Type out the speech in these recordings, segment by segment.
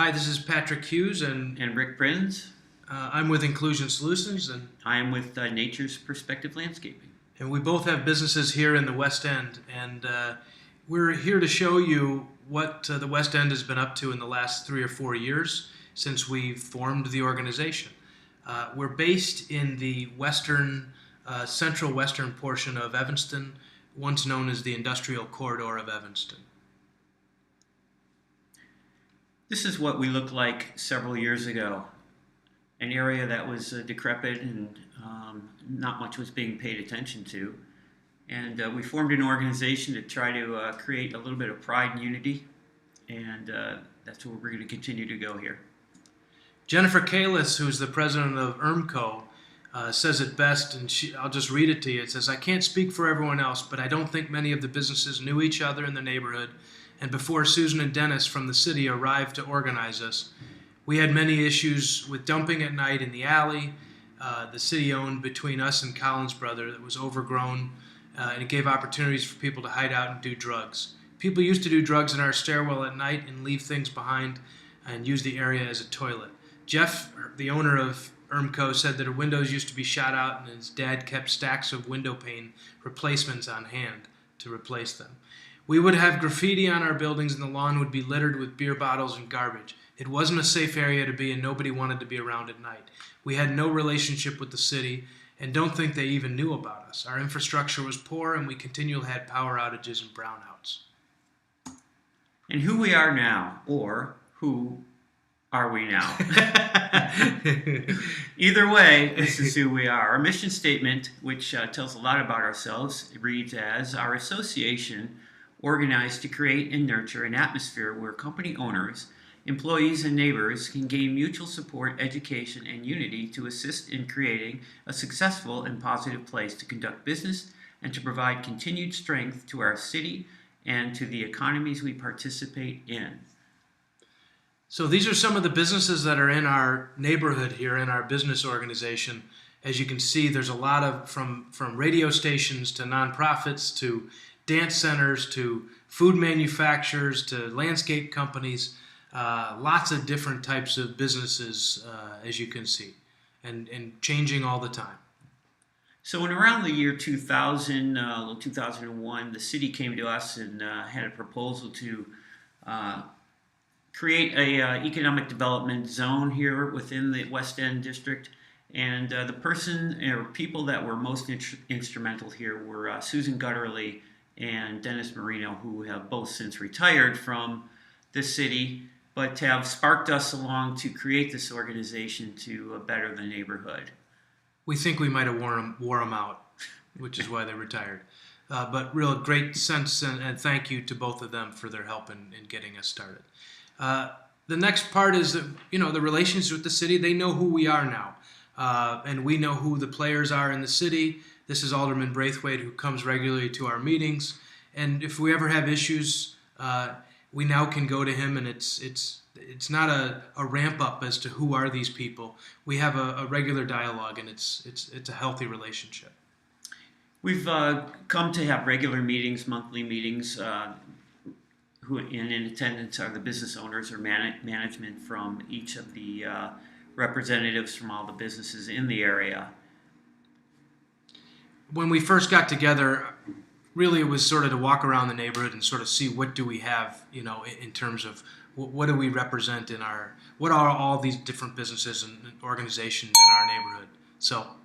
Hi, this is Patrick Hughes, and And Rick Prinz. I'm with Inclusion Solutions, I am with Nature's Perspective Landscaping. and we both have businesses here in the West End. And we're here to show you what the West End has been up to in the last 3 or 4 years since we formed the organization. We're based in the central western portion of Evanston, once known as the Industrial Corridor of Evanston. This is what we looked like several years ago. An area that was decrepit and not much was being paid attention to. And we formed an organization to try to create a little bit of pride and unity. And that's where we're going to continue to go here. Jennifer Kalis, who's the president of ERMCO, says it best, and I'll just read it to you. It says, "I can't speak for everyone else, but I don't think many of the businesses knew each other in the neighborhood, and before Susan and Dennis from the city arrived to organize us, we had many issues with dumping at night in the alley. The city owned between us and Collins Brother that was overgrown, and it gave opportunities for people to hide out and do drugs. People used to do drugs in our stairwell at night and leave things behind and use the area as a toilet. Jeff, the owner of ERMCO, said that her windows used to be shot out and his dad kept stacks of window pane replacements on hand to replace them. We would have graffiti on our buildings and the lawn would be littered with beer bottles and garbage. It wasn't a safe area to be and nobody wanted to be around at night. We had no relationship with the city and don't think they even knew about us. Our infrastructure was poor and we continually had power outages and brownouts." And who we are now, or who are we now? Either way, this is who we are. Our mission statement, which tells a lot about ourselves, reads as, "Our association organized to create and nurture an atmosphere where company owners, employees, and neighbors can gain mutual support, education, and unity to assist in creating a successful and positive place to conduct business and to provide continued strength to our city and to the economies we participate in." So these are some of the businesses that are in our neighborhood here in our business organization. As you can see, there's a lot of from radio stations to nonprofits to dance centers to food manufacturers to landscape companies, lots of different types of businesses, as you can see, and changing all the time. So in around the year 2000, 2001, the city came to us and had a proposal to create a economic development zone here within the West End district. And the person or people that were most instrumental here were Susan Gutterly and Dennis Marino, who have both since retired from the city, but have sparked us along to create this organization to better the neighborhood. We think we might have wore them out, which is why they retired. But real great sense and thank you to both of them for their help in getting us started. The next part is that, the relations with the city. They know who we are now, and we know who the players are in the city. This is Alderman Braithwaite, who comes regularly to our meetings, and if we ever have issues, we now can go to him, and it's not a ramp up as to who are these people. We have a regular dialogue, and it's a healthy relationship. We've come to have regular meetings, monthly meetings. Who in attendance are the business owners or management from each of the representatives from all the businesses in the area. When we first got together, really it was sort of to walk around the neighborhood and sort of see what do we have, in terms of what do we represent what are all these different businesses and organizations in our neighborhood. So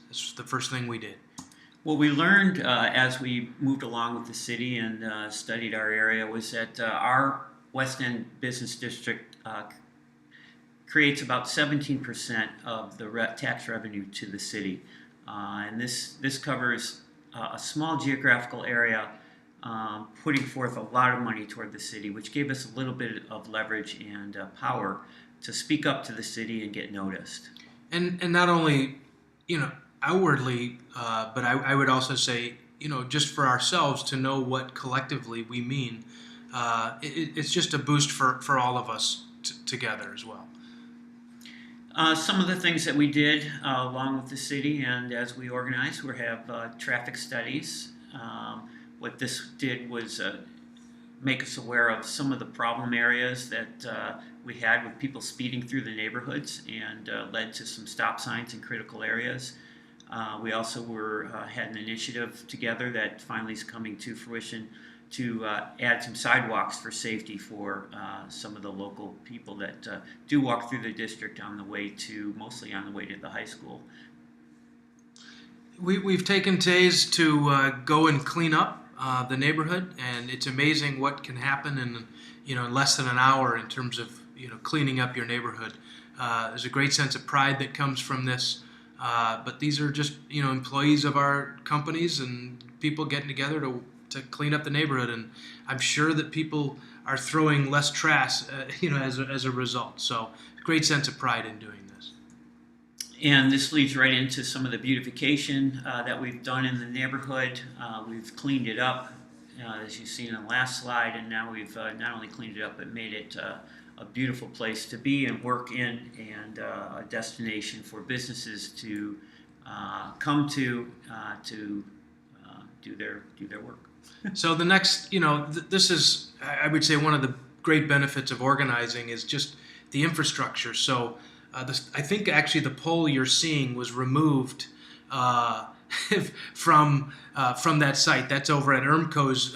that's the first thing we did. What we learned as we moved along with the city and studied our area was that our West End Business District creates about 17% of the tax revenue to the city. And this covers a small geographical area, putting forth a lot of money toward the city, which gave us a little bit of leverage and power to speak up to the city and get noticed. And not only, outwardly, but I would also say, just for ourselves to know what collectively we mean, it's just a boost for all of us together as well. Some of the things that we did along with the city and as we organized, we have traffic studies. What this did was make us aware of some of the problem areas that we had with people speeding through the neighborhoods, and led to some stop signs in critical areas. We also had an initiative together that finally is coming to fruition to add some sidewalks for safety for some of the local people that do walk through the district mostly on the way to the high school. We've taken days to go and clean up the neighborhood, and it's amazing what can happen in less than an hour in terms of cleaning up your neighborhood. There's a great sense of pride that comes from this, but these are just employees of our companies and people getting together to clean up the neighborhood, and I'm sure that people are throwing less trash as a result. So great sense of pride in doing this. And this leads right into some of the beautification that we've done in the neighborhood. We've cleaned it up, as you've seen in the last slide, and now we've not only cleaned it up, but made it a beautiful place to be and work in, and a destination for businesses to come to do their work. So the next, this is, I would say, one of the great benefits of organizing is just the infrastructure. So I think actually the pole you're seeing was removed from that site. That's over at ERMCO's.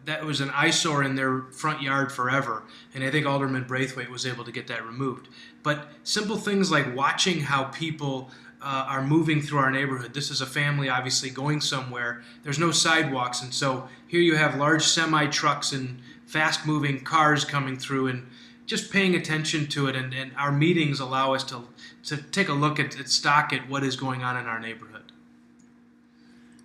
That was an eyesore in their front yard forever, and I think Alderman Braithwaite was able to get that removed. But simple things like watching how people are moving through our neighborhood. This is a family obviously going somewhere. There's no sidewalks, and so here you have large semi-trucks and fast-moving cars coming through, and just paying attention to it. And our meetings allow us to take a look at stock at what is going on in our neighborhood.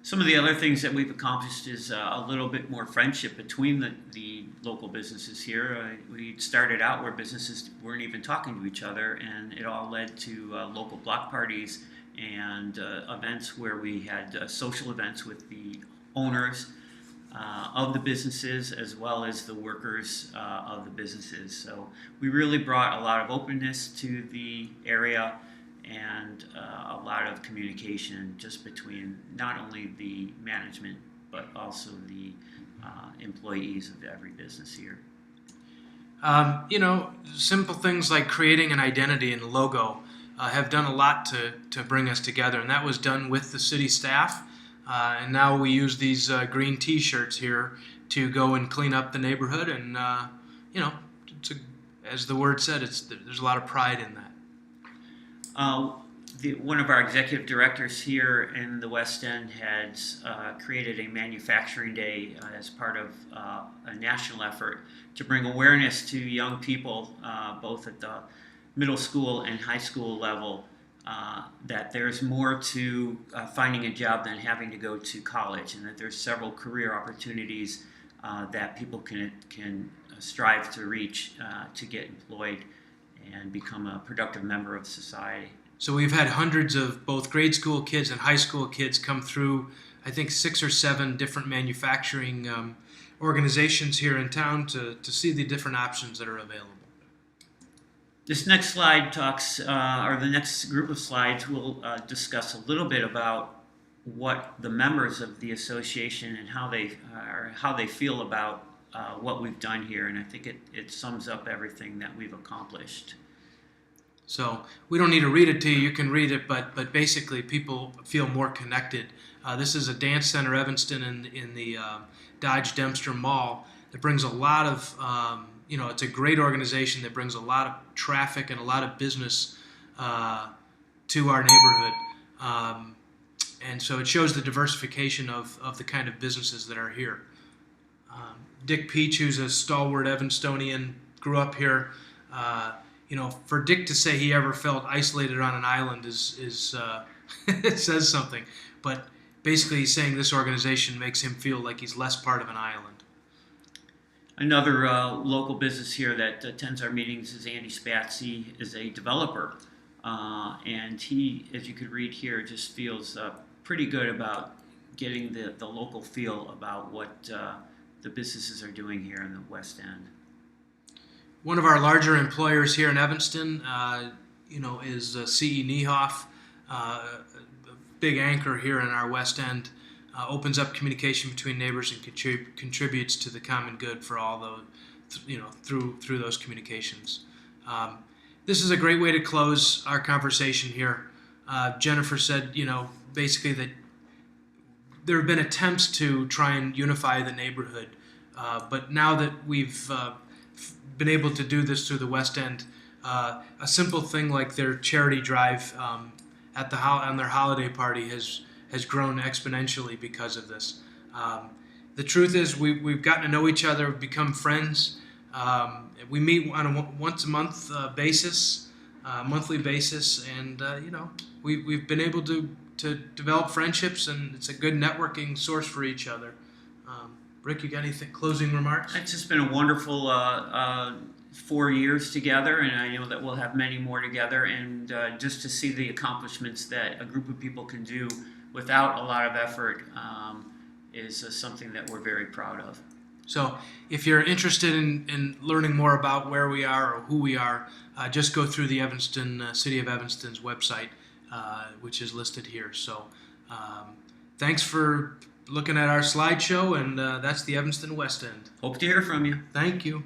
Some of the other things that we've accomplished is a little bit more friendship between the local businesses here. We started out where businesses weren't even talking to each other, and it all led to local block parties and events where we had social events with the owners of the businesses as well as the workers of the businesses. So we really brought a lot of openness to the area, and a lot of communication just between not only the management but also the employees of every business here. Simple things like creating an identity and a logo have done a lot to bring us together, and that was done with the city staff. And now we use these green T-shirts here to go and clean up the neighborhood, and as the word said, there's a lot of pride in that. One of our executive directors here in the West End has created a manufacturing day as part of a national effort to bring awareness to young people, both at the middle school and high school level, that there's more to finding a job than having to go to college, and that there's several career opportunities that people can strive to reach to get employed and become a productive member of society. So we've had hundreds of both grade school kids and high school kids come through, I think 6 or 7 different manufacturing organizations here in town to see the different options that are available. This next slide or the next group of slides will discuss a little bit about what the members of the association and how they feel about what we've done here, and I think it sums up everything that we've accomplished. So we don't need to read it to you. You can read it, but basically people feel more connected. This is a dance center, Evanston, in the Dodge Dempster Mall, that brings a lot of, it's a great organization that brings a lot of traffic and a lot of business to our neighborhood. And so it shows the diversification of the kind of businesses that are here. Dick Peach, who's a stalwart Evanstonian, grew up here. For Dick to say he ever felt isolated on an island is it says something. But basically he's saying this organization makes him feel like he's less part of an island. Another local business here that attends our meetings is Andy Spatsy, is a developer. And he, as you could read here, just feels pretty good about getting the local feel about what the businesses are doing here in the West End. One of our larger employers here in Evanston, is C.E. Niehoff, a big anchor here in our West End. opens up communication between neighbors and contributes to the common good for all those, through those communications. This is a great way to close our conversation here. Jennifer said, basically that there have been attempts to try and unify the neighborhood, but now that we've been able to do this through the West End, a simple thing like their charity drive on their holiday party has grown exponentially because of this. The truth is, we've gotten to know each other, become friends. We meet on a once a month basis, monthly basis, and we've been able to develop friendships, and it's a good networking source for each other. Rick, you got any closing remarks? It's just been a wonderful 4 years together, and I know that we'll have many more together. And just to see the accomplishments that a group of people can do without a lot of effort is something that we're very proud of. So if you're interested in learning more about where we are or who we are, just go through the City of Evanston's website, which is listed here. So thanks for looking at our slideshow, and that's the Evanston West End. Hope to hear from you. Thank you.